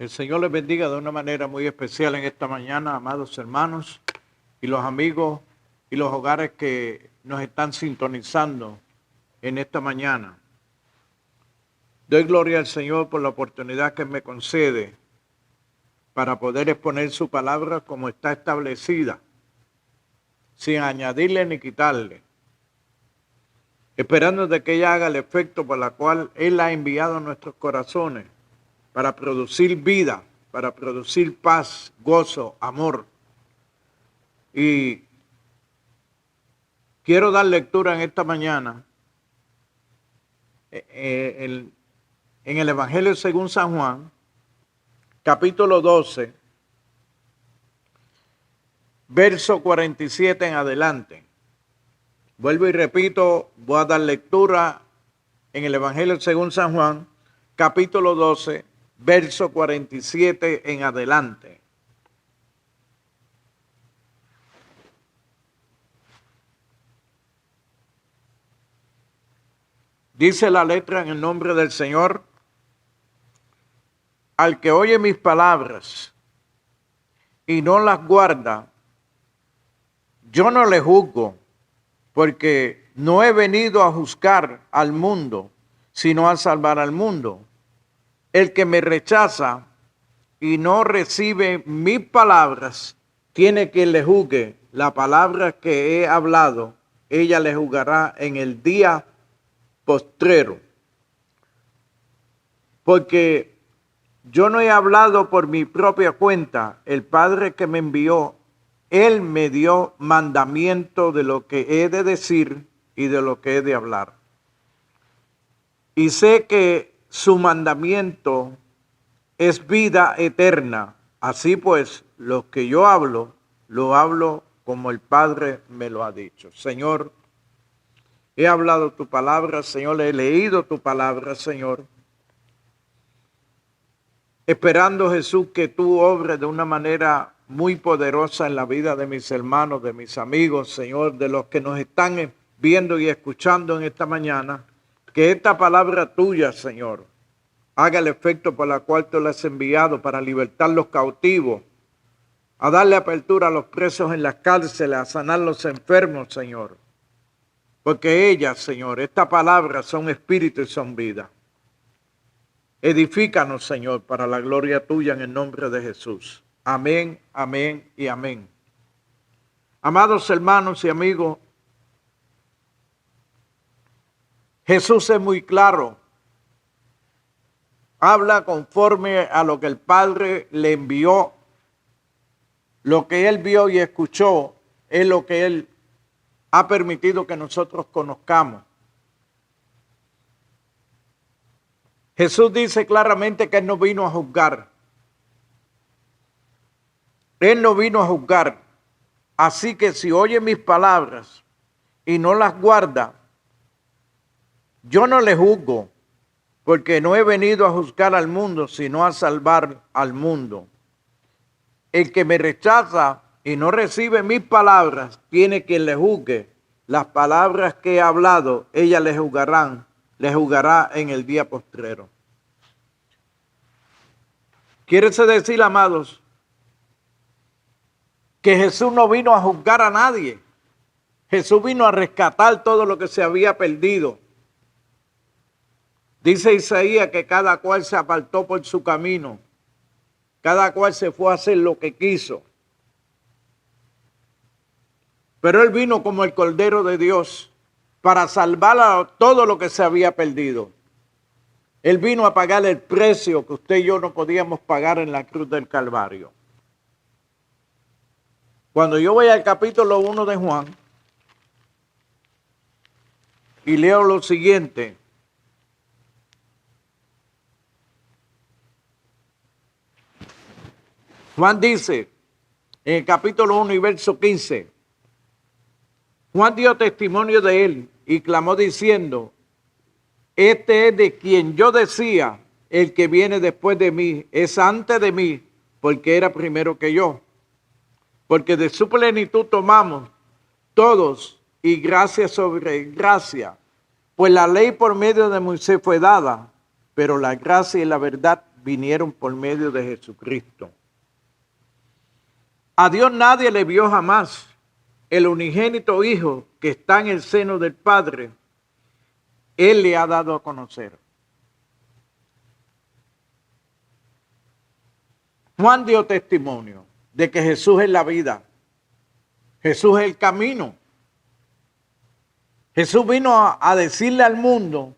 El Señor les bendiga de una manera muy especial en esta mañana, amados hermanos y los amigos y los hogares que nos están sintonizando en esta mañana. Doy gloria al Señor por la oportunidad que me concede para poder exponer su palabra como está establecida, sin añadirle ni quitarle, esperando de que ella haga el efecto por la cual Él ha enviado a nuestros corazones, para producir vida, para producir paz, gozo, amor. Y quiero dar lectura en esta mañana en el Evangelio según San Juan, capítulo 12, verso 47 en adelante. Vuelvo y repito, voy a dar lectura en el Evangelio según San Juan, capítulo 12, verso 47 en adelante. Dice la letra en el nombre del Señor: al que oye mis palabras y no las guarda, yo no le juzgo, porque no he venido a juzgar al mundo, sino a salvar al mundo. El que me rechaza y no recibe mis palabras, tiene quien le juzgue. La palabra que he hablado, ella le juzgará en el día postrero. Porque yo no he hablado por mi propia cuenta. El Padre que me envió, Él me dio mandamiento de lo que he de decir y de lo que he de hablar. Y sé que su mandamiento es vida eterna. Así pues, lo que yo hablo, lo hablo como el Padre me lo ha dicho. Señor, he hablado tu palabra, Señor, he leído tu palabra, Señor. Esperando, Jesús, que tú obres de una manera muy poderosa en la vida de mis hermanos, de mis amigos, Señor, de los que nos están viendo y escuchando en esta mañana. Que esta palabra tuya, Señor, haga el efecto por la cual tú la has enviado para libertar los cautivos, a darle apertura a los presos en las cárceles, a sanar los enfermos, Señor. Porque ellas, Señor, esta palabra son espíritu y son vida. Edifícanos, Señor, para la gloria tuya en el nombre de Jesús. Amén, amén y amén. Amados hermanos y amigos, Jesús es muy claro. Habla conforme a lo que el Padre le envió. Lo que Él vio y escuchó es lo que Él ha permitido que nosotros conozcamos. Jesús dice claramente que Él no vino a juzgar. Él no vino a juzgar. Así que si oye mis palabras y no las guarda, yo no le juzgo, porque no he venido a juzgar al mundo, sino a salvar al mundo. El que me rechaza y no recibe mis palabras, tiene quien le juzgue. Las palabras que he hablado, ellas le juzgará en el día postrero. Quiere decir, amados, que Jesús no vino a juzgar a nadie. Jesús vino a rescatar todo lo que se había perdido. Dice Isaías que cada cual se apartó por su camino. Cada cual se fue a hacer lo que quiso. Pero Él vino como el Cordero de Dios para salvar a todo lo que se había perdido. Él vino a pagar el precio que usted y yo no podíamos pagar en la cruz del Calvario. Cuando yo voy al capítulo 1 de Juan y leo lo siguiente: Juan dice, en el capítulo 1 y verso 15, Juan dio testimonio de él y clamó diciendo: este es de quien yo decía, el que viene después de mí, es antes de mí, porque era primero que yo. Porque de su plenitud tomamos todos y gracia sobre gracia. Pues la ley por medio de Moisés fue dada, pero la gracia y la verdad vinieron por medio de Jesucristo. A Dios nadie le vio jamás. El unigénito Hijo que está en el seno del Padre, Él le ha dado a conocer. Juan dio testimonio de que Jesús es la vida. Jesús es el camino. Jesús vino a decirle al mundo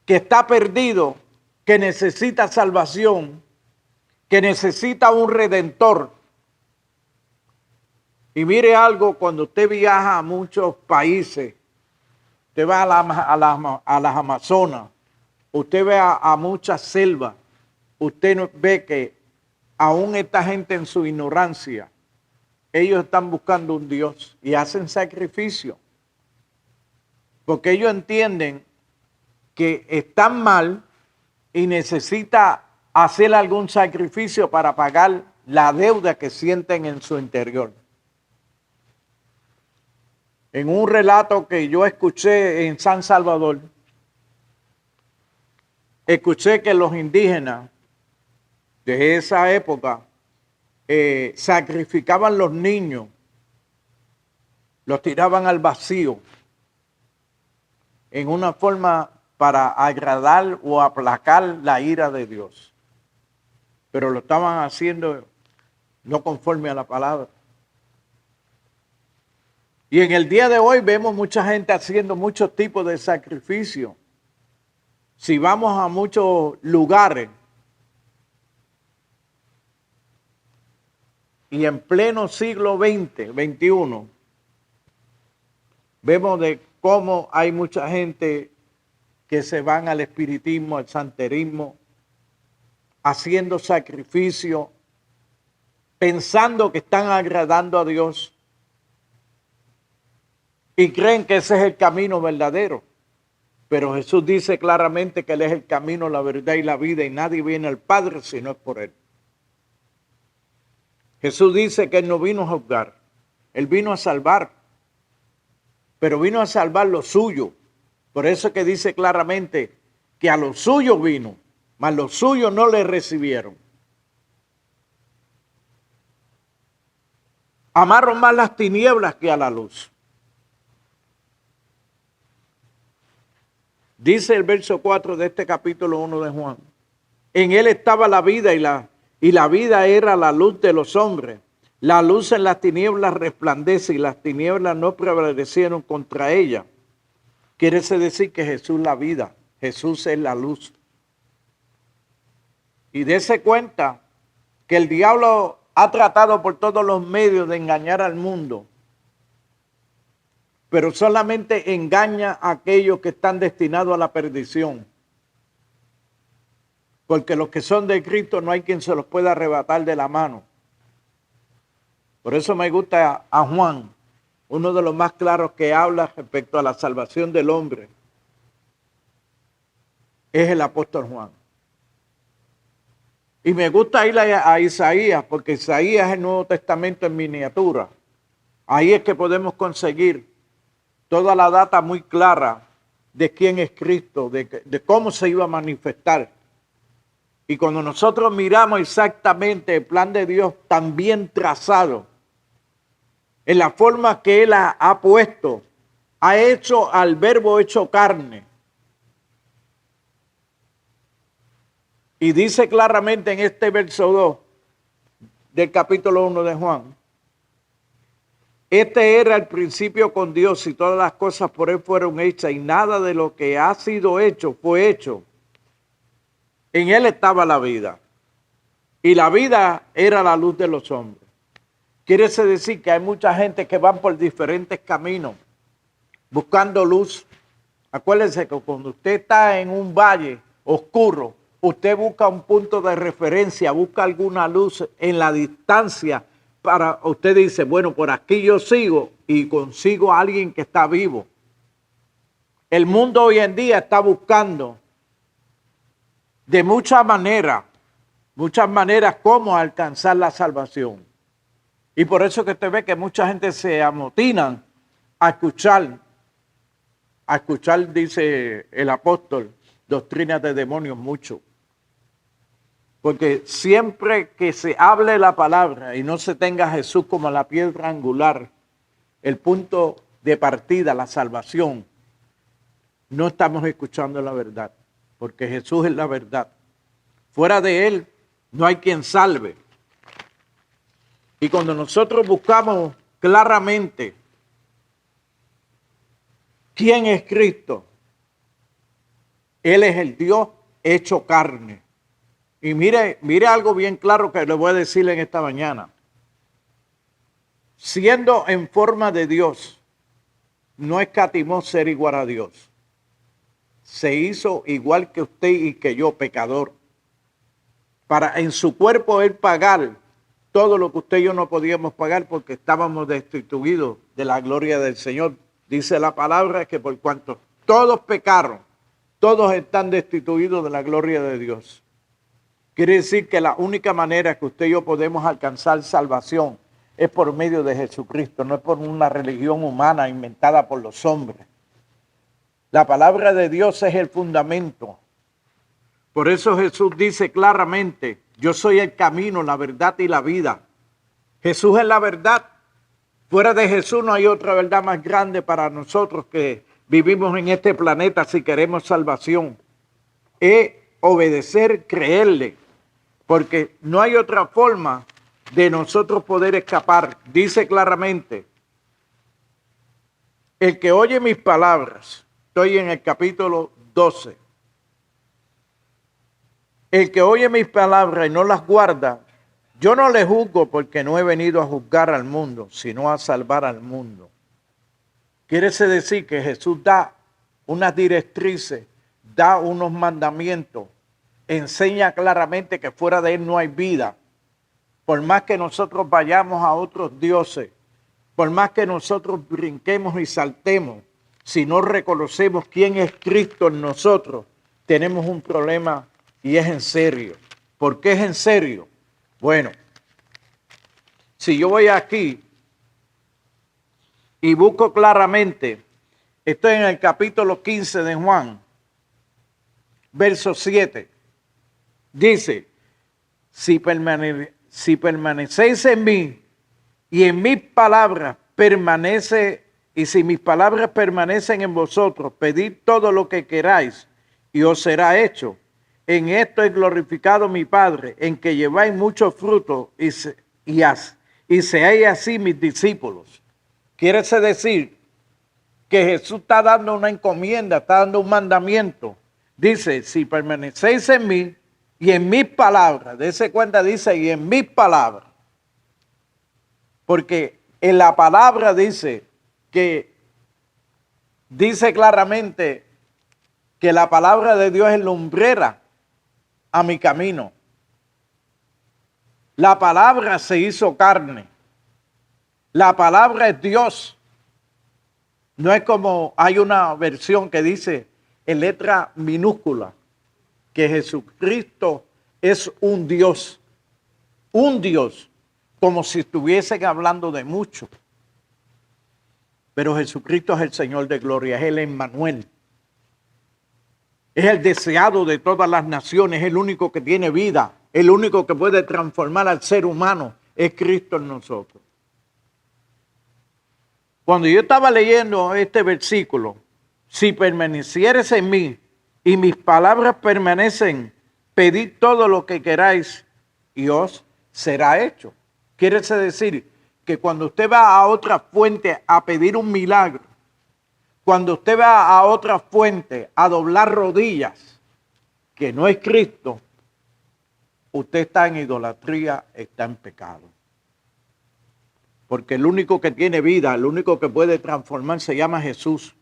que está perdido, que necesita salvación, que necesita un redentor. Y mire algo, cuando usted viaja a muchos países, usted va a las Amazonas, usted ve a muchas selvas, usted ve que aún esta gente en su ignorancia, ellos están buscando un Dios y hacen sacrificio. Porque ellos entienden que están mal y necesita hacer algún sacrificio para pagar la deuda que sienten en su interior. En un relato que yo escuché en San Salvador, escuché que los indígenas de esa época sacrificaban los niños, los tiraban al vacío en una forma para agradar o aplacar la ira de Dios. Pero lo estaban haciendo no conforme a la palabra. Y en el día de hoy vemos mucha gente haciendo muchos tipos de sacrificios. Si vamos a muchos lugares y en pleno siglo XX, XXI, vemos de cómo hay mucha gente que se van al espiritismo, al santerismo, haciendo sacrificio, pensando que están agradando a Dios y creen que ese es el camino verdadero. Pero Jesús dice claramente que Él es el camino, la verdad y la vida y nadie viene al Padre si no es por Él. Jesús dice que Él no vino a juzgar, Él vino a salvar, pero vino a salvar lo suyo. Por eso que dice claramente que a los suyos vino, mas los suyos no le recibieron. Amaron más las tinieblas que a la luz. Dice el verso 4 de este capítulo 1 de Juan. En Él estaba la vida y la vida era la luz de los hombres. La luz en las tinieblas resplandece y las tinieblas no prevalecieron contra ella. Quiere decir que Jesús es la vida, Jesús es la luz. Y dése cuenta que el diablo ha tratado por todos los medios de engañar al mundo, pero solamente engaña a aquellos que están destinados a la perdición. Porque los que son de Cristo no hay quien se los pueda arrebatar de la mano. Por eso me gusta a Juan, uno de los más claros que habla respecto a la salvación del hombre, es el apóstol Juan. Y me gusta ir a Isaías, porque Isaías es el Nuevo Testamento en miniatura. Ahí es que podemos conseguir toda la data muy clara de quién es Cristo, de cómo se iba a manifestar. Y cuando nosotros miramos exactamente el plan de Dios tan bien trazado, en la forma que Él ha puesto, ha hecho al verbo hecho carne. Y dice claramente en este verso 2 del capítulo 1 de Juan, este era el principio con Dios y todas las cosas por Él fueron hechas y nada de lo que ha sido hecho fue hecho. En Él estaba la vida y la vida era la luz de los hombres. Quiere decir que hay mucha gente que van por diferentes caminos buscando luz. Acuérdense que cuando usted está en un valle oscuro, usted busca un punto de referencia, busca alguna luz en la distancia. Para usted dice, bueno, por aquí yo sigo y consigo a alguien que está vivo. El mundo hoy en día está buscando de muchas maneras cómo alcanzar la salvación. Y por eso que usted ve que mucha gente se amotinan a escuchar, dice el apóstol, doctrinas de demonios mucho. Porque siempre que se hable la palabra y no se tenga a Jesús como la piedra angular, el punto de partida, la salvación, no estamos escuchando la verdad, porque Jesús es la verdad. Fuera de Él no hay quien salve. Y cuando nosotros buscamos claramente quién es Cristo, Él es el Dios hecho carne. Y mire algo bien claro que le voy a decir en esta mañana. Siendo en forma de Dios, no escatimó ser igual a Dios. Se hizo igual que usted y que yo, pecador, para en su cuerpo Él pagar todo lo que usted y yo no podíamos pagar porque estábamos destituidos de la gloria del Señor. Dice la palabra que por cuanto todos pecaron, todos están destituidos de la gloria de Dios. Quiere decir que la única manera que usted y yo podemos alcanzar salvación es por medio de Jesucristo, no es por una religión humana inventada por los hombres. La palabra de Dios es el fundamento. Por eso Jesús dice claramente, yo soy el camino, la verdad y la vida. Jesús es la verdad. Fuera de Jesús no hay otra verdad más grande para nosotros que vivimos en este planeta si queremos salvación. Es obedecer, creerle, porque no hay otra forma de nosotros poder escapar. Dice claramente, el que oye mis palabras, estoy en el capítulo 12, el que oye mis palabras y no las guarda, yo no le juzgo porque no he venido a juzgar al mundo, sino a salvar al mundo. Quiere decir que Jesús da unas directrices, da unos mandamientos, enseña claramente que fuera de Él no hay vida. Por más que nosotros vayamos a otros dioses, por más que nosotros brinquemos y saltemos, si no reconocemos quién es Cristo en nosotros, tenemos un problema y es en serio. ¿Por qué es en serio? Bueno, si yo voy aquí y busco claramente, estoy en el capítulo 15 de Juan, verso 7, dice, si permanecéis en mí y en mis palabras y si mis palabras permanecen en vosotros, pedid todo lo que queráis y os será hecho. En esto es glorificado mi Padre, en que lleváis mucho fruto y seáis así mis discípulos. Quiere decir que Jesús está dando una encomienda, está dando un mandamiento. Dice, si permanecéis en mí y en mis palabras, dése cuenta, dice, y en mis palabras. Porque en la palabra dice claramente que la palabra de Dios es lumbrera a mi camino. La palabra se hizo carne. La palabra es Dios. No es como hay una versión que dice en letra minúscula que Jesucristo es un Dios, como si estuviesen hablando de mucho. Pero Jesucristo es el Señor de gloria, es el Emmanuel. Es el deseado de todas las naciones, es el único que tiene vida, el único que puede transformar al ser humano, es Cristo en nosotros. Cuando yo estaba leyendo este versículo, si permanecieres en mí y mis palabras permanecen, pedid todo lo que queráis y os será hecho. Quiere decir que cuando usted va a otra fuente a pedir un milagro, cuando usted va a otra fuente a doblar rodillas, que no es Cristo, usted está en idolatría, está en pecado. Porque el único que tiene vida, el único que puede transformar se llama Jesús.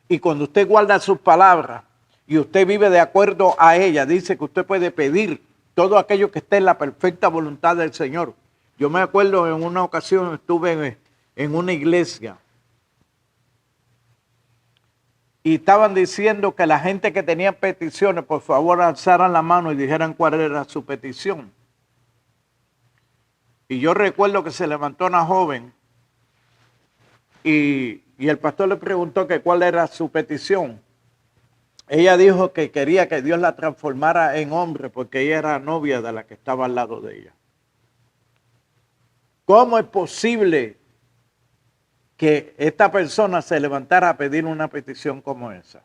Y cuando usted guarda sus palabras y usted vive de acuerdo a ella, dice que usted puede pedir todo aquello que esté en la perfecta voluntad del Señor. Yo me acuerdo en una ocasión estuve en una iglesia y estaban diciendo que la gente que tenía peticiones, por favor, alzaran la mano y dijeran cuál era su petición. Y yo recuerdo que se levantó una joven y el pastor le preguntó que cuál era su petición. ella dijo que quería que Dios la transformara en hombre porque ella era novia de la que estaba al lado de ella. ¿Cómo es posible que esta persona se levantara a pedir una petición como esa?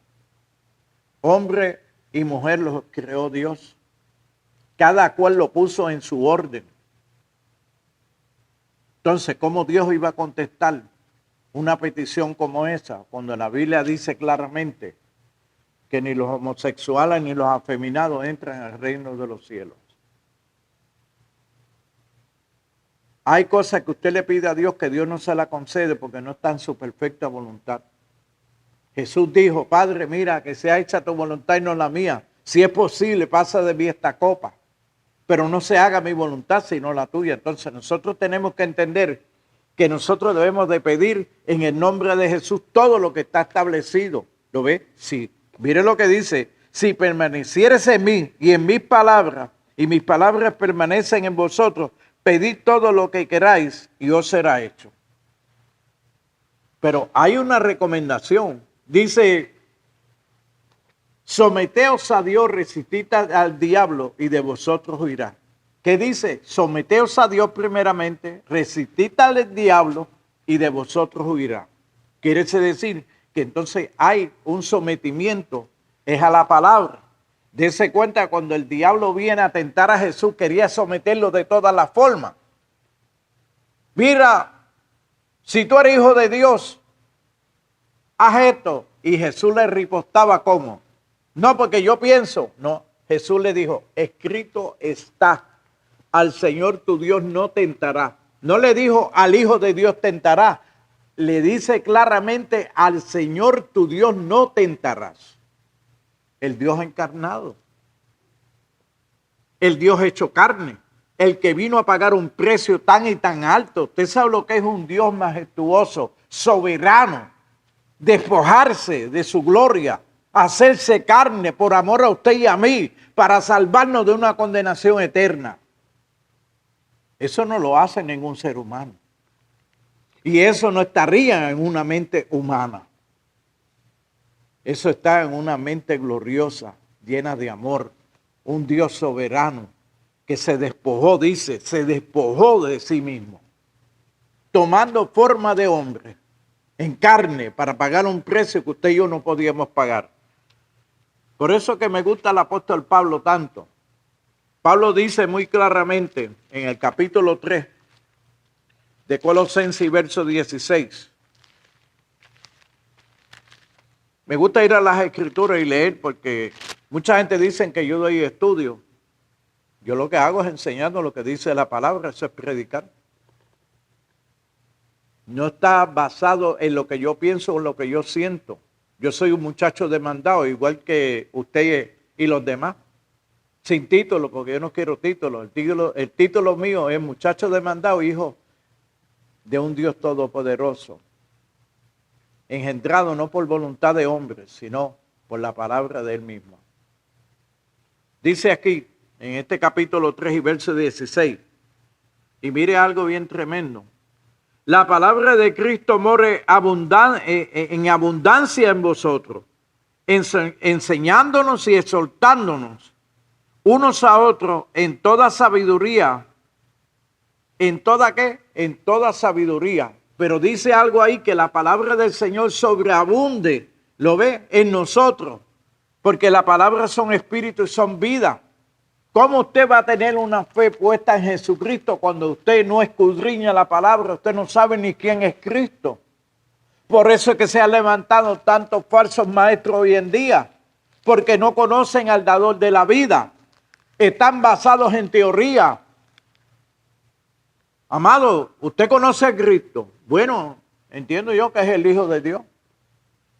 Hombre y mujer los creó Dios. Cada cual lo puso en su orden. Entonces, ¿cómo Dios iba a contestar una petición como esa cuando la Biblia dice claramente que ni los homosexuales ni los afeminados entran al reino de los cielos? Hay cosas que usted le pide a Dios que Dios no se la concede porque no está en su perfecta voluntad. Jesús dijo, Padre, mira, que sea hecha tu voluntad y no la mía. Si es posible, pasa de mí esta copa, pero no se haga mi voluntad sino la tuya. Entonces nosotros tenemos que entender que nosotros debemos de pedir en el nombre de Jesús todo lo que está establecido. ¿Lo ve? Sí. Mire lo que dice, si permanecieres en mí y en mis palabras, y mis palabras permanecen en vosotros, pedid todo lo que queráis y os será hecho. Pero hay una recomendación. Dice, someteos a Dios, resistid al diablo y de vosotros huirá. ¿Qué dice? Someteos a Dios primeramente, resistid al diablo y de vosotros huirá. Quiere decir que entonces hay un sometimiento, es a la palabra. Dese cuenta cuando el diablo viene a tentar a Jesús, quería someterlo de todas las formas. Mira, si tú eres hijo de Dios, haz esto. Y Jesús le ripostaba ¿cómo? No, porque yo pienso. No, Jesús le dijo, escrito está, al Señor tu Dios no tentará. No le dijo al Hijo de Dios tentará. Le dice claramente, al Señor tu Dios no tentarás. El Dios encarnado. El Dios hecho carne. El que vino a pagar un precio tan y tan alto. Usted sabe lo que es un Dios majestuoso, soberano. Despojarse de su gloria, hacerse carne por amor a usted y a mí, para salvarnos de una condenación eterna. Eso no lo hace ningún ser humano. Y eso no estaría en una mente humana. Eso está en una mente gloriosa, llena de amor. Un Dios soberano que se despojó, dice, se despojó de sí mismo, tomando forma de hombre, en carne, para pagar un precio que usted y yo no podíamos pagar. Por eso que me gusta el apóstol Pablo tanto. Pablo dice muy claramente en el capítulo 3 de Colosenses y verso 16. Me gusta ir a las escrituras y leer porque mucha gente dice que yo doy estudio. Yo lo que hago es enseñando lo que dice la palabra, eso es predicar. No está basado en lo que yo pienso o en lo que yo siento. Yo soy un muchacho demandado, igual que usted y los demás. Sin título, porque yo no quiero título. El título mío es muchacho demandado, hijo de un Dios todopoderoso. Engendrado no por voluntad de hombres, sino por la palabra de Él mismo. Dice aquí, en este capítulo 3 y verso 16, y mire algo bien tremendo. La palabra de Cristo more en abundancia en vosotros, enseñándonos y exhortándonos unos a otros en toda sabiduría. ¿En toda qué? En toda sabiduría. Pero dice algo ahí, que la palabra del Señor sobreabunde, ¿lo ve? En nosotros. Porque la palabra son espíritu y son vida. ¿Cómo usted va a tener una fe puesta en Jesucristo cuando usted no escudriña la palabra? Usted no sabe ni quién es Cristo. Por eso es que se han levantado tantos falsos maestros hoy en día. Porque no conocen al dador de la vida. Están basados en teoría. Amado, ¿usted conoce a Cristo? Bueno, entiendo yo que es el Hijo de Dios.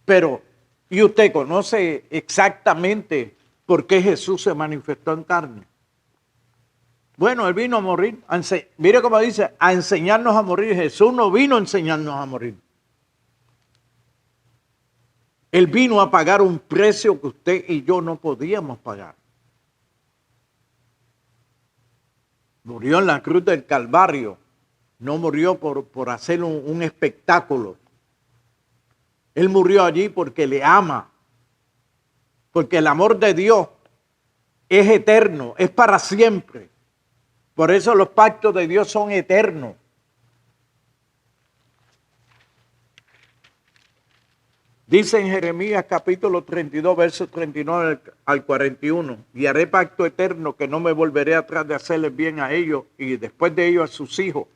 Pero, ¿y usted conoce exactamente por qué Jesús se manifestó en carne? Bueno, Él vino a morir. Mire cómo dice, a enseñarnos a morir. Jesús no vino a enseñarnos a morir. Él vino a pagar un precio que usted y yo no podíamos pagar. Murió en la cruz del Calvario. No murió por hacer un espectáculo. Él murió allí porque le ama. porque el amor de Dios es eterno, es para siempre. Por eso los pactos de Dios son eternos. Dice en Jeremías capítulo 32, versos 39 al 41, y haré pacto eterno que no me volveré atrás de hacerles bien a ellos y después de ellos a sus hijos.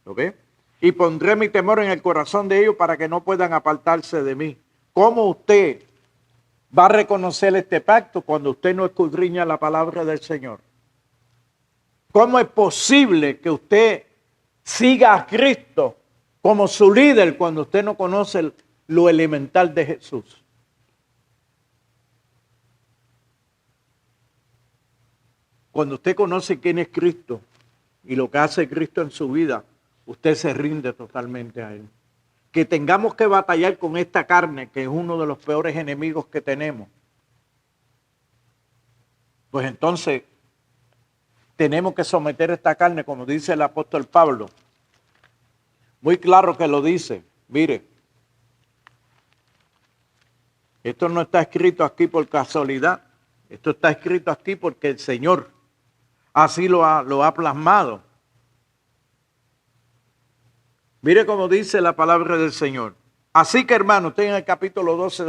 ¿Lo ve? Y pondré mi temor en el corazón de ellos para que no puedan apartarse de mí. ¿Cómo usted va a reconocer este pacto cuando usted no escudriña la palabra del Señor? ¿Cómo es posible que usted siga a Cristo como su líder cuando usted no conoce lo elemental de Jesús? Cuando usted conoce quién es Cristo y lo que hace Cristo en su vida, usted se rinde totalmente a Él. Que tengamos que batallar con esta carne, que es uno de los peores enemigos que tenemos, pues entonces tenemos que someter esta carne, como dice el apóstol Pablo. Muy claro que lo dice. Mire, esto no está escrito aquí por casualidad. Esto está escrito aquí porque el Señor así lo ha plasmado. Mire cómo dice la palabra del Señor. Así que, hermanos, estoy en el capítulo 12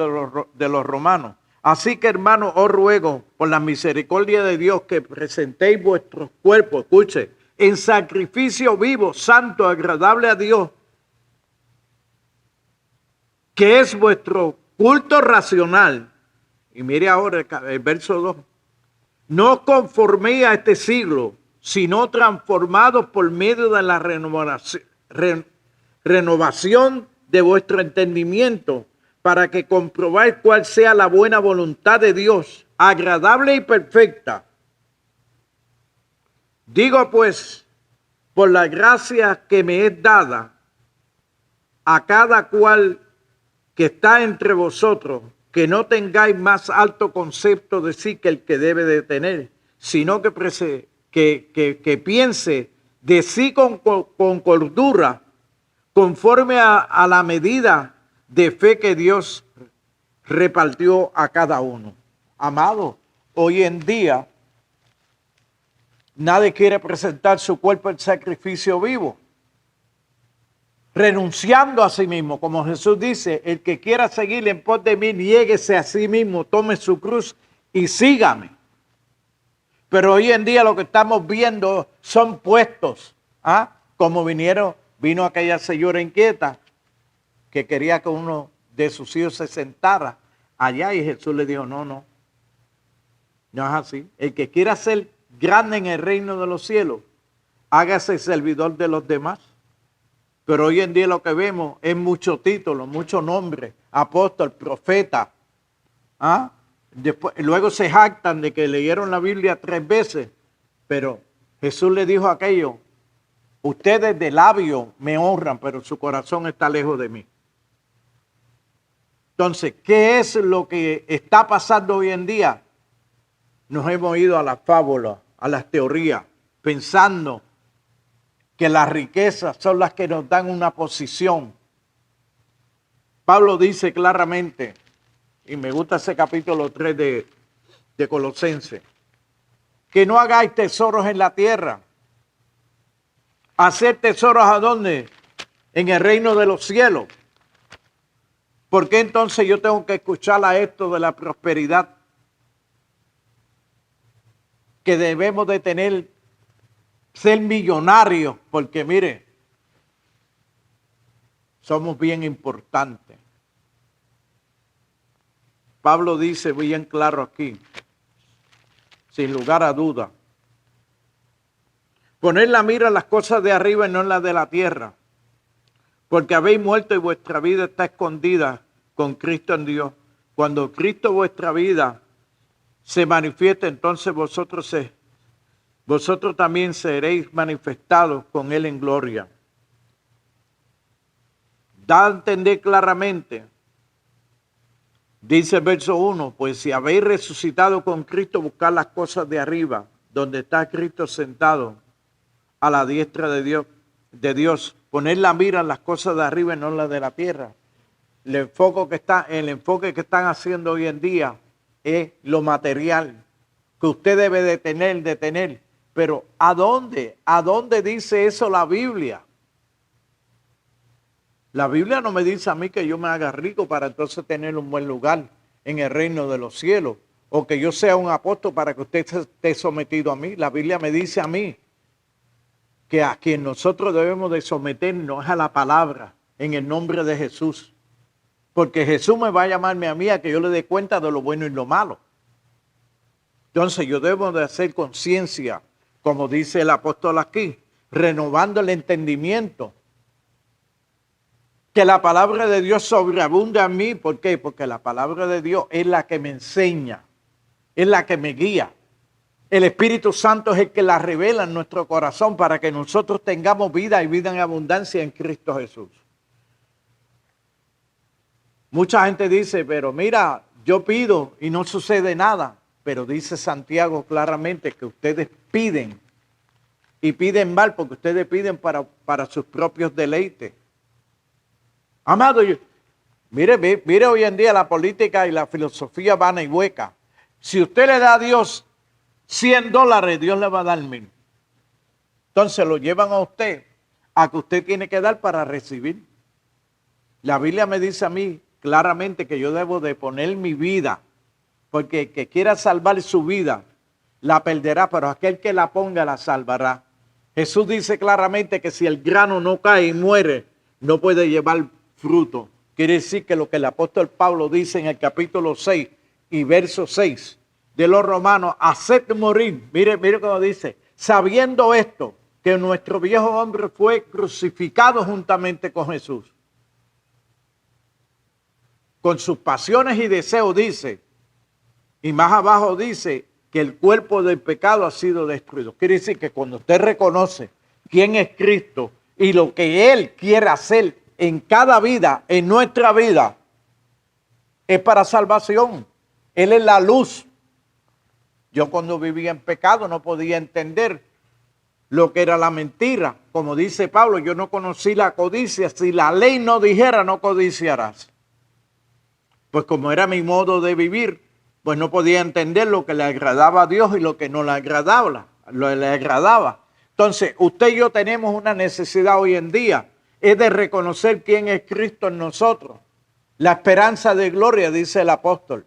de los Romanos. Así que, hermanos, os ruego por la misericordia de Dios que presentéis vuestros cuerpos, escuche, en sacrificio vivo, santo, agradable a Dios, que es vuestro culto racional. Y mire ahora el verso 2. No os conforméis a este siglo, sino transformados por medio de la renovación de vuestro entendimiento, para que comprobáis cuál sea la buena voluntad de Dios, agradable y perfecta. Digo pues, por la gracia que me es dada, a cada cual que está entre vosotros, que no tengáis más alto concepto de sí que el que debe de tener, sino que piense de sí con cordura, conforme a la medida de fe que Dios repartió a cada uno. Amado, hoy en día nadie quiere presentar su cuerpo en sacrificio vivo, renunciando a sí mismo, como Jesús dice, el que quiera seguir en pos de mí, niéguese a sí mismo, tome su cruz y sígame. Pero hoy en día lo que estamos viendo son puestos, como vino aquella señora inquieta que quería que uno de sus hijos se sentara allá y Jesús le dijo, no es así. El que quiera ser grande en el reino de los cielos, hágase servidor de los demás. Pero hoy en día lo que vemos es mucho título, mucho nombre, apóstol, profeta. Luego se jactan de que leyeron la Biblia 3 veces, pero Jesús le dijo aquello, ustedes de labio me honran, pero su corazón está lejos de mí. Entonces, ¿qué es lo que está pasando hoy en día? Nos hemos ido a las fábulas, a las teorías, pensando que las riquezas son las que nos dan una posición. Pablo dice claramente, y me gusta ese capítulo 3 de Colosenses, que no hagáis tesoros en la tierra. ¿Hacer tesoros a dónde? En el reino de los cielos. ¿Por qué entonces yo tengo que escuchar a esto de la prosperidad? Que debemos de tener, ser millonarios, porque mire, somos bien importantes. Pablo dice bien claro aquí, sin lugar a duda, poner la mira en las cosas de arriba y no en las de la tierra, porque habéis muerto y vuestra vida está escondida con Cristo en Dios. Cuando Cristo vuestra vida se manifieste, entonces vosotros también seréis manifestados con Él en gloria. Da a entender claramente, dice el verso 1, pues si habéis resucitado con Cristo, buscad las cosas de arriba, donde está Cristo sentado a la diestra de Dios. Poner la mira en las cosas de arriba y no en las de la tierra. El enfoque que están haciendo hoy en día es lo material que usted debe de tener. Pero ¿a dónde? ¿A dónde dice eso la Biblia? La Biblia no me dice a mí que yo me haga rico para entonces tener un buen lugar en el reino de los cielos, o que yo sea un apóstol para que usted esté sometido a mí. La Biblia me dice a mí que a quien nosotros debemos de someternos es a la palabra en el nombre de Jesús. Porque Jesús me va a llamarme a mí a que yo le dé cuenta de lo bueno y lo malo. Entonces yo debo de hacer conciencia, como dice el apóstol aquí, renovando el entendimiento. Que la palabra de Dios sobreabunde a mí. ¿Por qué? Porque la palabra de Dios es la que me enseña, es la que me guía. El Espíritu Santo es el que la revela en nuestro corazón para que nosotros tengamos vida y vida en abundancia en Cristo Jesús. Mucha gente dice, pero mira, yo pido y no sucede nada. Pero dice Santiago claramente que ustedes piden y piden mal porque ustedes piden para sus propios deleites. Amado, mire hoy en día la política y la filosofía vana y hueca. Si usted le da a Dios $100, Dios le va a dar 1000. Entonces lo llevan a usted a que usted tiene que dar para recibir. La Biblia me dice a mí claramente que yo debo de poner mi vida, porque el que quiera salvar su vida la perderá, pero aquel que la ponga la salvará. Jesús dice claramente que si el grano no cae y muere, no puede llevar fruto. Quiere decir que lo que el apóstol Pablo dice en el capítulo 6 y verso 6 de los Romanos, haced morir. Mire cómo dice, sabiendo esto, que nuestro viejo hombre fue crucificado juntamente con Jesús. Con sus pasiones y deseos, dice. Y más abajo dice que el cuerpo del pecado ha sido destruido. Quiere decir que cuando usted reconoce quién es Cristo y lo que Él quiere hacer en cada vida, en nuestra vida, es para salvación. Él es la luz. Yo cuando vivía en pecado no podía entender lo que era la mentira. Como dice Pablo, yo no conocí la codicia. Si la ley no dijera, no codiciarás. Pues como era mi modo de vivir, pues no podía entender lo que le agradaba a Dios y lo que no le agradaba. Entonces, usted y yo tenemos una necesidad hoy en día, es de reconocer quién es Cristo en nosotros. La esperanza de gloria, dice el apóstol.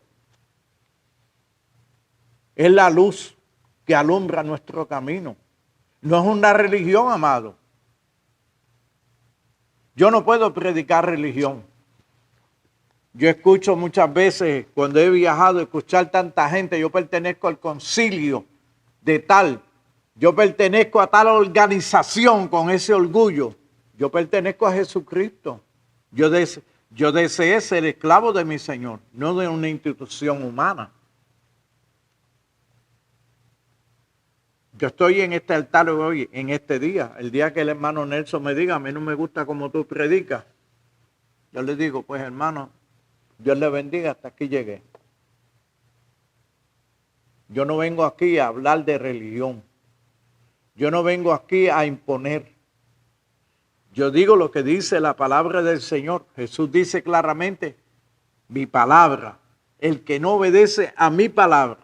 Es la luz que alumbra nuestro camino. No es una religión, amado. Yo no puedo predicar religión. Yo escucho muchas veces, cuando he viajado, escuchar tanta gente, yo pertenezco al concilio de tal, yo pertenezco a tal organización con ese orgullo. Yo pertenezco a Jesucristo. Yo deseé ser esclavo de mi Señor, no de una institución humana. Yo estoy en este altar hoy, en este día, el día que el hermano Nelson me diga, a mí no me gusta como tú predicas. Yo le digo, pues hermano, Dios le bendiga, hasta aquí llegué. Yo no vengo aquí a hablar de religión. Yo no vengo aquí a imponer. Yo digo lo que dice la palabra del Señor. Jesús dice claramente, mi palabra, el que no obedece a mi palabra,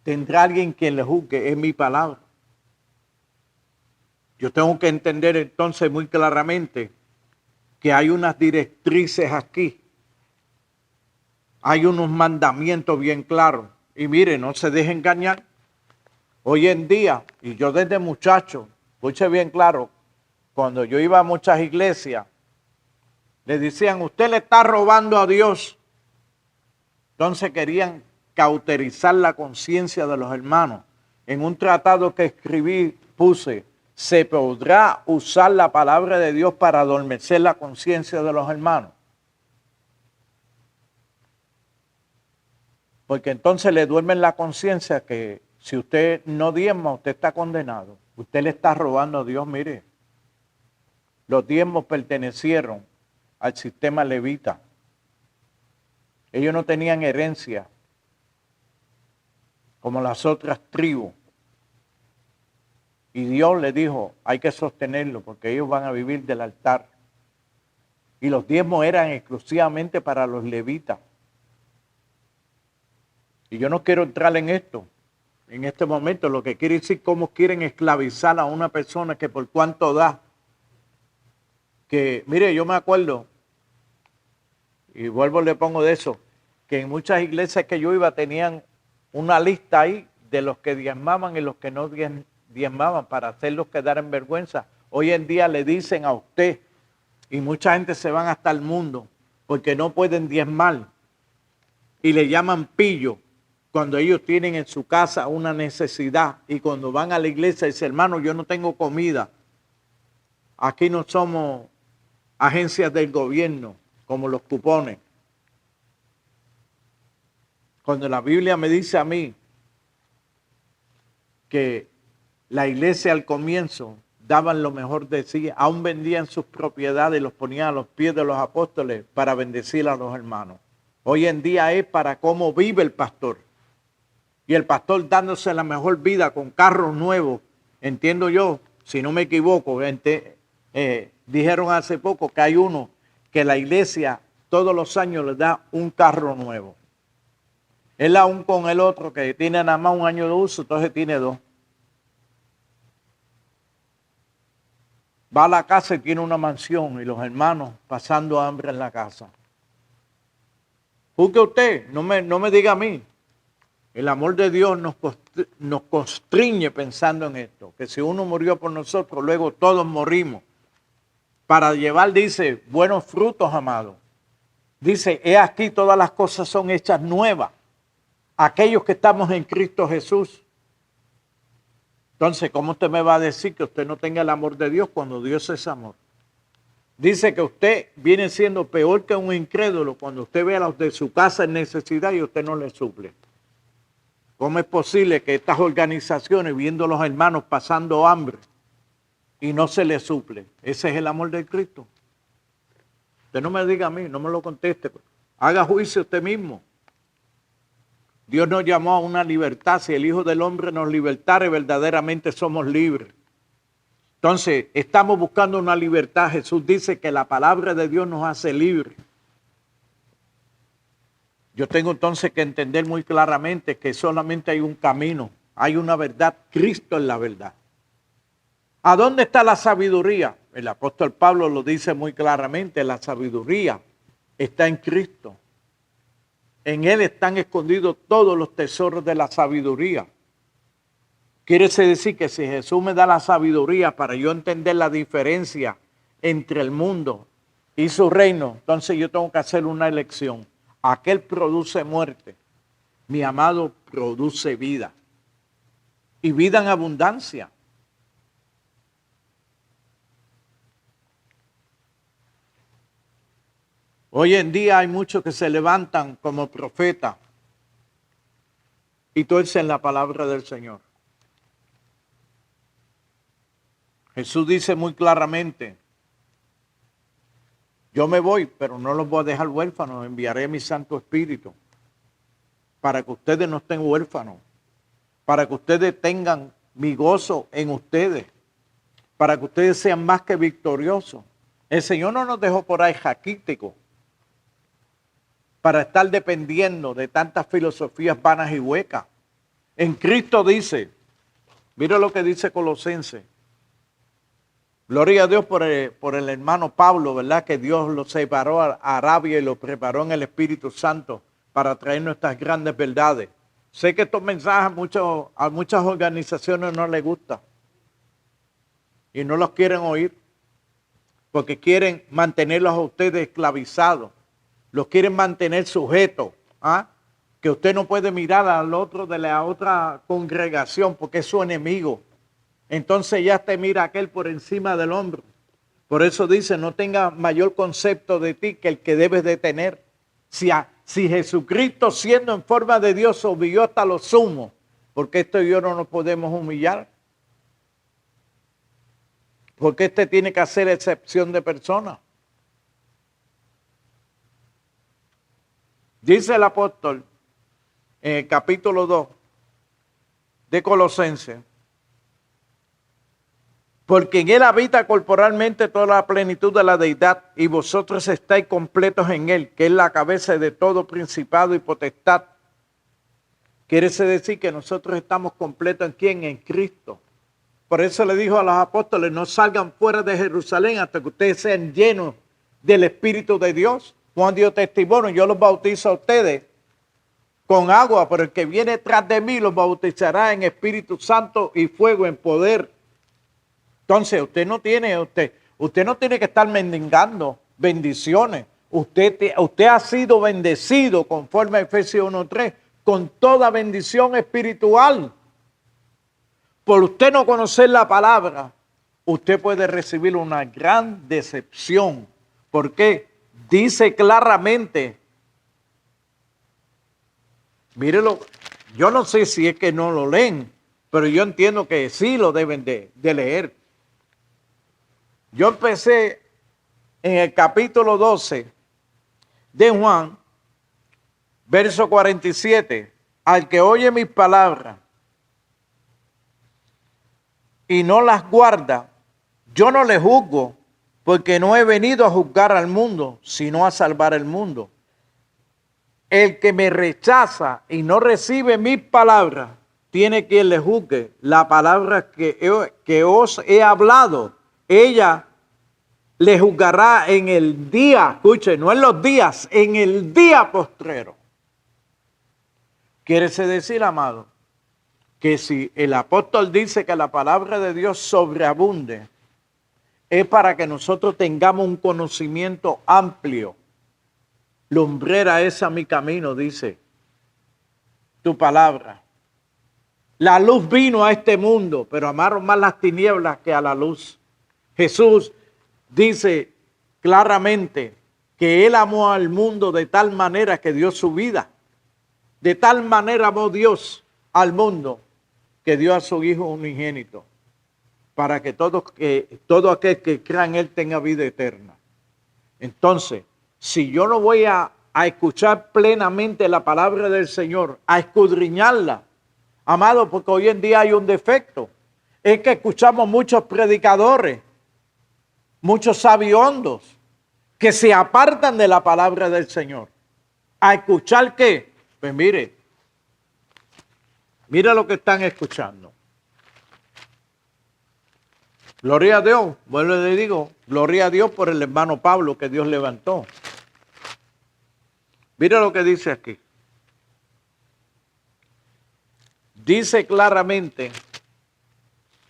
tendrá alguien quien le juzgue, es mi palabra. Yo tengo que entender entonces muy claramente que hay unas directrices aquí. Hay unos mandamientos bien claros. Y mire, no se deje engañar. Hoy en día, y yo desde muchacho, escuche bien claro, cuando yo iba a muchas iglesias, le decían, usted le está robando a Dios. Entonces querían cauterizar la conciencia de los hermanos. En un tratado que escribí puse, ¿se podrá usar la palabra de Dios para adormecer la conciencia de los hermanos? Porque entonces le duermen la conciencia que si usted no diezma, usted está condenado. Usted le está robando a Dios, mire. Los diezmos pertenecieron al sistema levita. Ellos no tenían herencia como las otras tribus. Y Dios le dijo, hay que sostenerlo porque ellos van a vivir del altar. Y los diezmos eran exclusivamente para los levitas. Y yo no quiero entrar en esto, en este momento, lo que quiere decir cómo quieren esclavizar a una persona que por cuánto da. Que, mire, yo me acuerdo, y vuelvo le pongo de eso, que en muchas iglesias que yo iba tenían una lista ahí de los que diezmaban y los que no diezmaban para hacerlos quedar en vergüenza. Hoy en día le dicen a usted, y mucha gente se van hasta el mundo, porque no pueden diezmar, y le llaman pillo, cuando ellos tienen en su casa una necesidad, y cuando van a la iglesia dicen, hermano, yo no tengo comida. Aquí no somos agencias del gobierno, como los cupones. Cuando la Biblia me dice a mí que la iglesia al comienzo daban lo mejor de sí, aún vendían sus propiedades y los ponían a los pies de los apóstoles para bendecir a los hermanos. Hoy en día es para cómo vive el pastor. Y el pastor dándose la mejor vida con carros nuevos, entiendo yo, si no me equivoco, dijeron hace poco que hay uno que la iglesia todos los años le da un carro nuevo. Él aún con el otro que tiene nada más un año de uso, entonces tiene dos. Va a la casa y tiene una mansión y los hermanos pasando hambre en la casa. Juzgue usted, no me diga a mí. El amor de Dios nos constriñe pensando en esto, que si uno murió por nosotros, luego todos morimos. Para llevar, dice, buenos frutos, amados. Dice, he aquí todas las cosas son hechas nuevas. Aquellos que estamos en Cristo Jesús. Entonces, ¿cómo usted me va a decir que usted no tenga el amor de Dios cuando Dios es amor? Dice que usted viene siendo peor que un incrédulo cuando usted ve a los de su casa en necesidad y usted no le suple. ¿Cómo es posible que estas organizaciones, viendo a los hermanos pasando hambre y no se les suple? Ese es el amor de Cristo. Usted no me diga a mí, no me lo conteste. Haga juicio usted mismo. Dios nos llamó a una libertad. Si el Hijo del Hombre nos libertare, verdaderamente somos libres. Entonces, estamos buscando una libertad. Jesús dice que la palabra de Dios nos hace libres. Yo tengo entonces que entender muy claramente que solamente hay un camino, hay una verdad, Cristo es la verdad. ¿A dónde está la sabiduría? El apóstol Pablo lo dice muy claramente, la sabiduría está en Cristo. En Él están escondidos todos los tesoros de la sabiduría. Quiere decir que si Jesús me da la sabiduría para yo entender la diferencia entre el mundo y su reino, entonces yo tengo que hacer una elección. Aquel produce muerte, mi amado produce vida. Y vida en abundancia. Hoy en día hay muchos que se levantan como profetas y tuercen la palabra del Señor. Jesús dice muy claramente, yo me voy, pero no los voy a dejar huérfanos, enviaré mi Santo Espíritu para que ustedes no estén huérfanos, para que ustedes tengan mi gozo en ustedes, para que ustedes sean más que victoriosos. El Señor no nos dejó por ahí raquíticos para estar dependiendo de tantas filosofías vanas y huecas. En Cristo dice, mira lo que dice Colosenses. Gloria a Dios por el hermano Pablo, ¿verdad? Que Dios lo separó a Arabia y lo preparó en el Espíritu Santo para traer nuestras grandes verdades. Sé que estos mensajes a muchas organizaciones no les gustan y no los quieren oír porque quieren mantenerlos a ustedes esclavizados, los quieren mantener sujetos, que usted no puede mirar al otro de la otra congregación porque es su enemigo. Entonces ya te mira aquel por encima del hombro. Por eso dice, no tenga mayor concepto de ti que el que debes de tener. Si Jesucristo siendo en forma de Dios se humilló hasta lo sumo, ¿por qué esto y yo no nos podemos humillar? ¿Por qué este tiene que hacer excepción de persona? Dice el apóstol en el capítulo 2 de Colosenses, porque en Él habita corporalmente toda la plenitud de la deidad y vosotros estáis completos en Él, que es la cabeza de todo principado y potestad. Quiere decir que nosotros estamos completos en ¿quién? En Cristo. Por eso le dijo a los apóstoles, no salgan fuera de Jerusalén hasta que ustedes sean llenos del Espíritu de Dios. Juan dio testimonio, yo los bautizo a ustedes con agua, pero el que viene tras de mí los bautizará en Espíritu Santo y fuego, en poder. Entonces usted no tiene que estar mendigando bendiciones. Usted ha sido bendecido conforme a Efesios 1:3 con toda bendición espiritual. Por usted no conocer la palabra, usted puede recibir una gran decepción. ¿Por qué? Dice claramente, mírelo, yo no sé si es que no lo leen, pero yo entiendo que sí lo deben de leer. Yo empecé en el capítulo 12 de Juan, verso 47, al que oye mis palabras y no las guarda, yo no le juzgo, porque no he venido a juzgar al mundo, sino a salvar el mundo. El que me rechaza y no recibe mis palabras, tiene quien le juzgue. La palabra que os he hablado, ella le juzgará en el día, escuche, no en los días, en el día postrero. Quiere decir, amado, que si el apóstol dice que la palabra de Dios sobreabunde, es para que nosotros tengamos un conocimiento amplio. Lumbrera es a mi camino, dice tu palabra. La luz vino a este mundo, pero amaron más las tinieblas que a la luz. Jesús dice claramente que Él amó al mundo de tal manera que dio su vida. De tal manera amó Dios al mundo que dio a su Hijo unigénito, para que todo aquel que crea en Él tenga vida eterna. Entonces, si yo no voy a escuchar plenamente la palabra del Señor, a escudriñarla, amado, porque hoy en día hay un defecto, es que escuchamos muchos predicadores, muchos sabiondos, que se apartan de la palabra del Señor. ¿A escuchar qué? Pues mire lo que están escuchando. Gloria a Dios, vuelvo y le digo, gloria a Dios por el hermano Pablo que Dios levantó. Mira lo que dice aquí. Dice claramente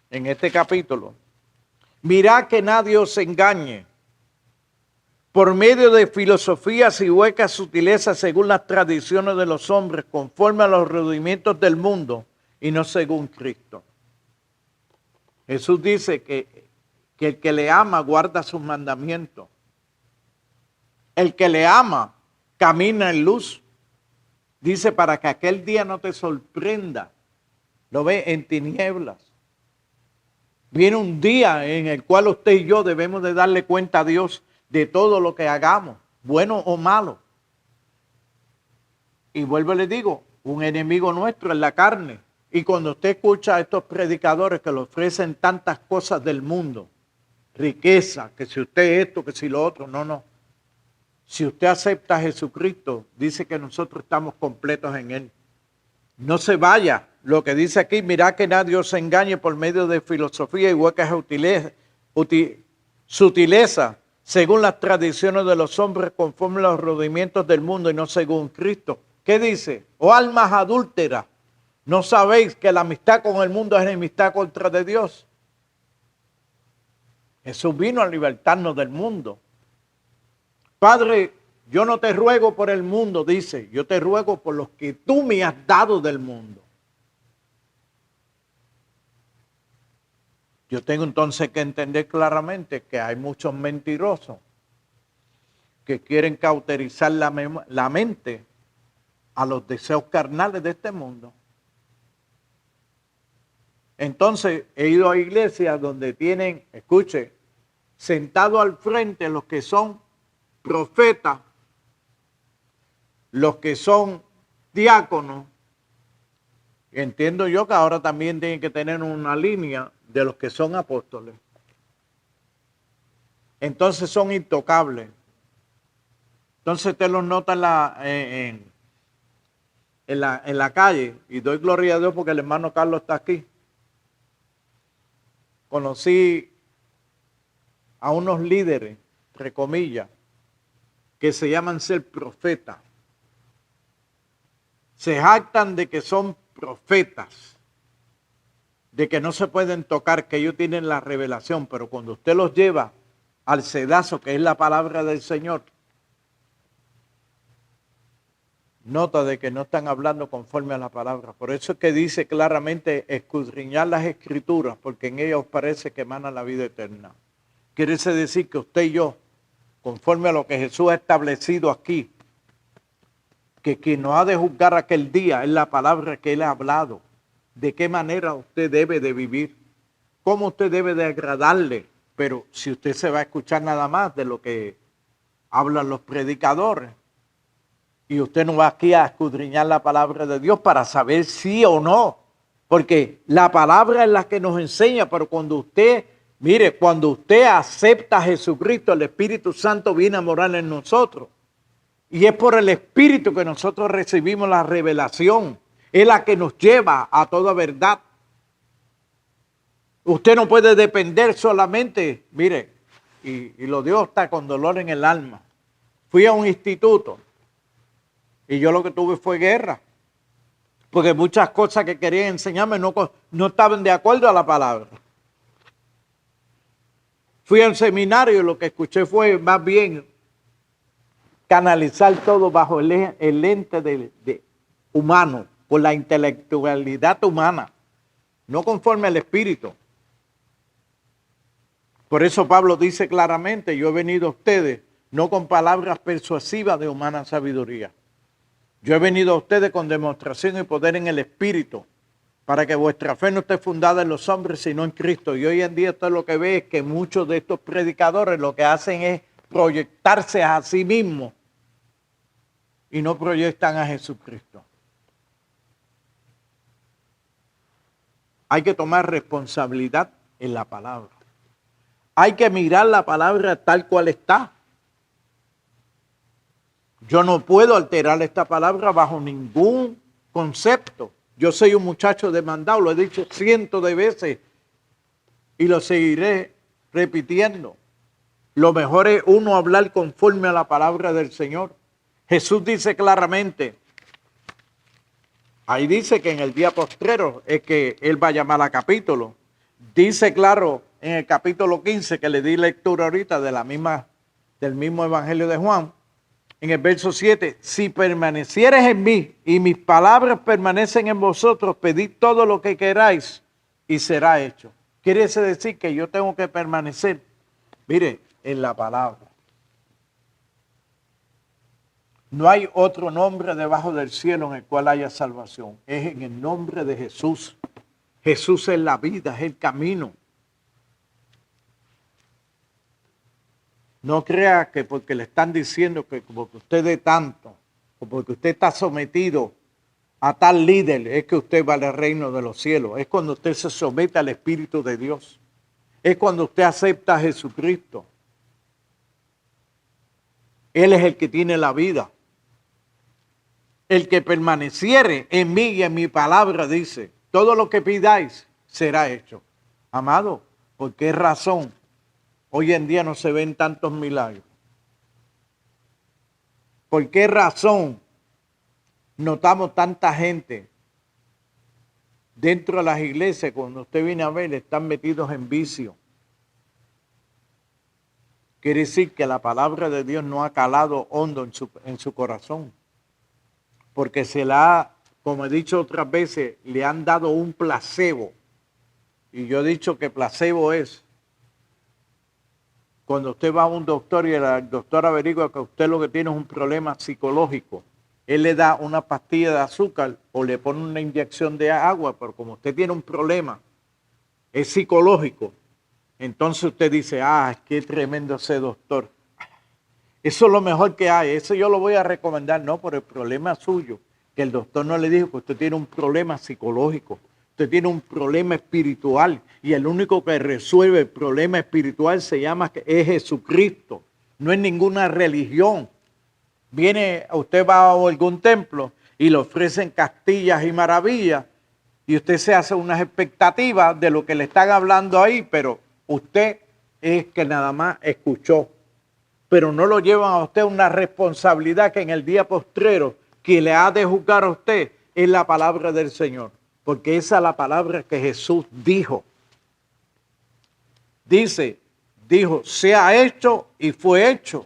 en este capítulo, mirad que nadie os engañe por medio de filosofías y huecas sutilezas según las tradiciones de los hombres, conforme a los rudimientos del mundo y no según Cristo. Jesús dice que el que le ama guarda sus mandamientos. El que le ama camina en luz. Dice para que aquel día no te sorprenda. Lo ve en tinieblas. Viene un día en el cual usted y yo debemos de darle cuenta a Dios de todo lo que hagamos, bueno o malo. Y vuelvo y le digo, un enemigo nuestro es la carne. Y cuando usted escucha a estos predicadores que le ofrecen tantas cosas del mundo, riqueza, que si usted esto, que si lo otro, no. Si usted acepta a Jesucristo, dice que nosotros estamos completos en Él. No se vaya. Lo que dice aquí, mirad que nadie os engañe por medio de filosofía y huecas sutileza, según las tradiciones de los hombres, conforme a los rudimientos del mundo y no según Cristo. ¿Qué dice? Oh almas adúlteras, ¿no sabéis que la amistad con el mundo es enemistad contra de Dios? Jesús vino a libertarnos del mundo. Padre, yo no te ruego por el mundo, dice, yo te ruego por los que tú me has dado del mundo. Yo tengo entonces que entender claramente que hay muchos mentirosos que quieren cauterizar la mente a los deseos carnales de este mundo. Entonces he ido a iglesias donde tienen, escuche, sentado al frente los que son profetas, los que son diáconos. Entiendo yo que ahora también tienen que tener una línea de los que son apóstoles. Entonces son intocables. Entonces usted los nota en en la calle, y doy gloria a Dios porque el hermano Carlos está aquí, conocí a unos líderes, entre comillas, que se llaman ser profetas. Se jactan de que son profetas, de que no se pueden tocar, que ellos tienen la revelación, pero cuando usted los lleva al sedazo, que es la palabra del Señor, nota de que no están hablando conforme a la palabra. Por eso es que dice claramente escudriñar las escrituras, porque en ellas os parece que emana la vida eterna. Quiere decir que usted y yo, conforme a lo que Jesús ha establecido aquí, que quien nos ha de juzgar aquel día es la palabra que Él ha hablado. De qué manera usted debe de vivir, cómo usted debe de agradarle. Pero si usted se va a escuchar nada más de lo que hablan los predicadores, y usted no va aquí a escudriñar la palabra de Dios para saber sí o no, porque la palabra es la que nos enseña, pero cuando usted, mire, cuando usted acepta a Jesucristo, el Espíritu Santo viene a morar en nosotros. Y es por el Espíritu que nosotros recibimos la revelación. Es la que nos lleva a toda verdad. Usted no puede depender solamente, mire, y lo dio hasta con dolor en el alma. Fui a un instituto y yo lo que tuve fue guerra. Porque muchas cosas que querían enseñarme no estaban de acuerdo a la palabra. Fui a un seminario y lo que escuché fue más bien canalizar todo bajo el lente de humano, por la intelectualidad humana, no conforme al Espíritu. Por eso Pablo dice claramente, yo he venido a ustedes no con palabras persuasivas de humana sabiduría. Yo he venido a ustedes con demostración y poder en el Espíritu, para que vuestra fe no esté fundada en los hombres, sino en Cristo. Y hoy en día esto es lo que ve, es que muchos de estos predicadores lo que hacen es proyectarse a sí mismos y no proyectan a Jesucristo. Hay que tomar responsabilidad en la palabra. Hay que mirar la palabra tal cual está. Yo no puedo alterar esta palabra bajo ningún concepto. Yo soy un muchacho demandado, lo he dicho cientos de veces y lo seguiré repitiendo. Lo mejor es uno hablar conforme a la palabra del Señor. Jesús dice claramente, ahí dice que en el día postrero es que Él va a llamar a capítulo. Dice claro en el capítulo 15 que le di lectura ahorita del mismo Evangelio de Juan. En el verso 7, si permanecieres en mí y mis palabras permanecen en vosotros, pedid todo lo que queráis y será hecho. Quiere decir que yo tengo que permanecer, mire, en la palabra. No hay otro nombre debajo del cielo en el cual haya salvación. Es en el nombre de Jesús. Jesús es la vida, es el camino. No crea que porque le están diciendo que porque usted dé tanto, o porque usted está sometido a tal líder, es que usted va al reino de los cielos. Es cuando usted se somete al Espíritu de Dios. Es cuando usted acepta a Jesucristo. Él es el que tiene la vida. El que permaneciere en mí y en mi palabra, dice, todo lo que pidáis será hecho. Amado, ¿por qué razón hoy en día no se ven tantos milagros? ¿Por qué razón notamos tanta gente dentro de las iglesias? Cuando usted viene a ver, están metidos en vicio. Quiere decir que la palabra de Dios no ha calado hondo en su corazón. Porque se la ha, como he dicho otras veces, le han dado un placebo. Y yo he dicho que placebo es cuando usted va a un doctor y el doctor averigua que usted lo que tiene es un problema psicológico. Él le da una pastilla de azúcar o le pone una inyección de agua, pero como usted tiene un problema, es psicológico. Entonces usted dice, qué tremendo ese doctor. Eso es lo mejor que hay, eso yo lo voy a recomendar, no por el problema suyo, que el doctor no le dijo que usted tiene un problema psicológico, usted tiene un problema espiritual y el único que resuelve el problema espiritual es Jesucristo, no es ninguna religión. Usted va a algún templo y le ofrecen castillas y maravillas, y usted se hace unas expectativas de lo que le están hablando ahí, pero usted es que nada más escuchó. Pero no lo llevan a usted una responsabilidad que en el día postrero quien le ha de juzgar a usted es la palabra del Señor. Porque esa es la palabra que Jesús dijo. Dijo, se ha hecho y fue hecho.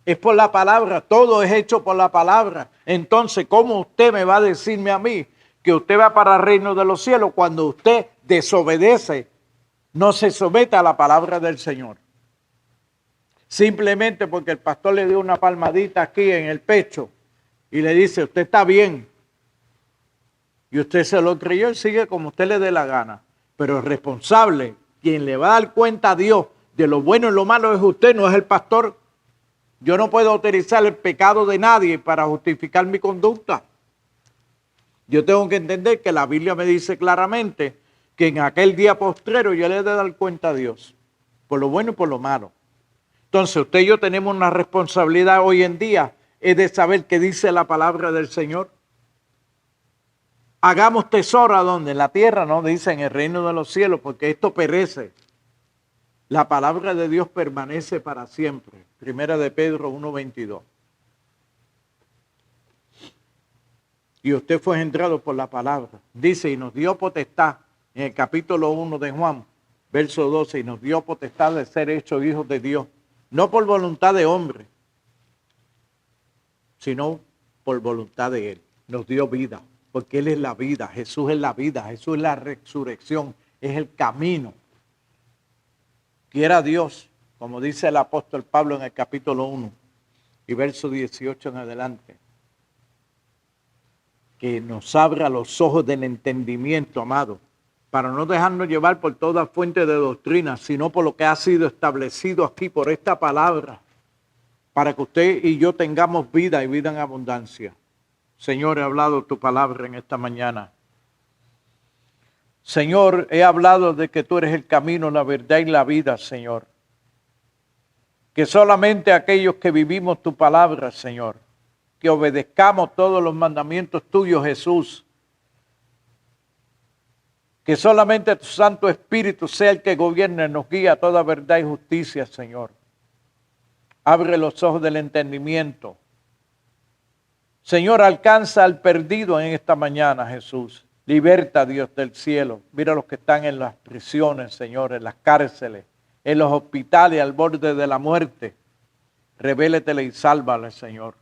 Es por la palabra, todo es hecho por la palabra. Entonces, ¿cómo usted me va a decirme a mí que usted va para el reino de los cielos cuando usted desobedece, no se somete a la palabra del Señor? Simplemente porque el pastor le dio una palmadita aquí en el pecho y le dice, usted está bien. Y usted se lo creyó y sigue como usted le dé la gana. Pero el responsable, quien le va a dar cuenta a Dios de lo bueno y lo malo es usted, no es el pastor. Yo no puedo utilizar el pecado de nadie para justificar mi conducta. Yo tengo que entender que la Biblia me dice claramente que en aquel día postrero yo le he de dar cuenta a Dios, por lo bueno y por lo malo. Entonces usted y yo tenemos una responsabilidad hoy en día, es de saber qué dice la palabra del Señor. Hagamos tesoro a donde, en la tierra, no dice en el reino de los cielos, porque esto perece. La palabra de Dios permanece para siempre. Primera de Pedro 1:22. Y usted fue engendrado por la palabra. Dice, y nos dio potestad, en el capítulo 1 de Juan, verso 12, y nos dio potestad de ser hechos hijos de Dios. No por voluntad de hombre, sino por voluntad de Él. Nos dio vida, porque Él es la vida. Jesús es la vida, Jesús es la resurrección, es el camino. Quiera Dios, como dice el apóstol Pablo en el capítulo 1 y verso 18 en adelante, que nos abra los ojos del entendimiento, amado, para no dejarnos llevar por toda fuente de doctrina, sino por lo que ha sido establecido aquí por esta palabra, para que usted y yo tengamos vida y vida en abundancia. Señor, he hablado tu palabra en esta mañana. Señor, he hablado de que tú eres el camino, la verdad y la vida, Señor. Que solamente aquellos que vivimos tu palabra, Señor, que obedezcamos todos los mandamientos tuyos, Jesús, que solamente tu Santo Espíritu sea el que gobierne, nos guíe a toda verdad y justicia, Señor. Abre los ojos del entendimiento. Señor, alcanza al perdido en esta mañana, Jesús. Liberta, Dios del cielo. Mira a los que están en las prisiones, Señor, en las cárceles, en los hospitales al borde de la muerte. Revéletele y sálvale, Señor.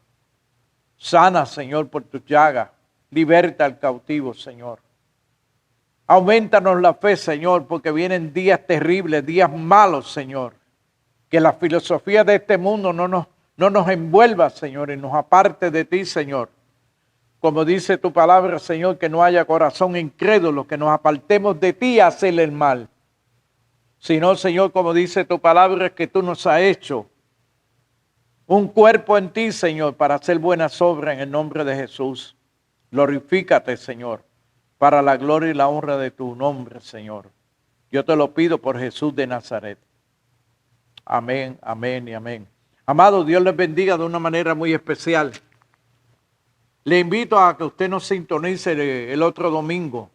Sana, Señor, por tus llagas. Liberta al cautivo, Señor. Aumentanos la fe, Señor, porque vienen días terribles, días malos, Señor. Que la filosofía de este mundo no nos envuelva, Señor, y nos aparte de ti, Señor. Como dice tu palabra, Señor, que no haya corazón incrédulo, que nos apartemos de ti a hacerle el mal. Sino, Señor, como dice tu palabra, que tú nos has hecho un cuerpo en ti, Señor, para hacer buenas obras en el nombre de Jesús. Glorifícate, Señor, para la gloria y la honra de tu nombre, Señor. Yo te lo pido por Jesús de Nazaret. Amén, amén y amén. Amado, Dios les bendiga de una manera muy especial. Le invito a que usted nos sintonice el otro domingo.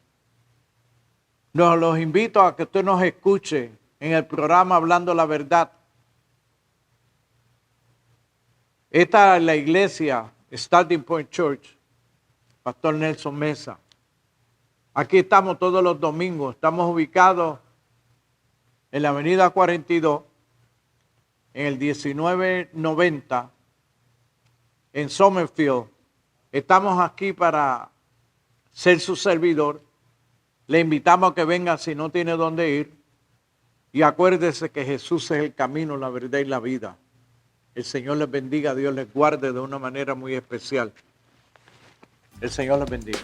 Los invito a que usted nos escuche en el programa Hablando la Verdad. Esta es la iglesia Starting Point Church, Pastor Nelson Mesa. Aquí estamos todos los domingos. Estamos ubicados en la avenida 42, en el 1990, en Summerfield. Estamos aquí para ser su servidor. Le invitamos a que venga si no tiene dónde ir. Y acuérdese que Jesús es el camino, la verdad y la vida. El Señor les bendiga, Dios les guarde de una manera muy especial. El Señor les bendiga.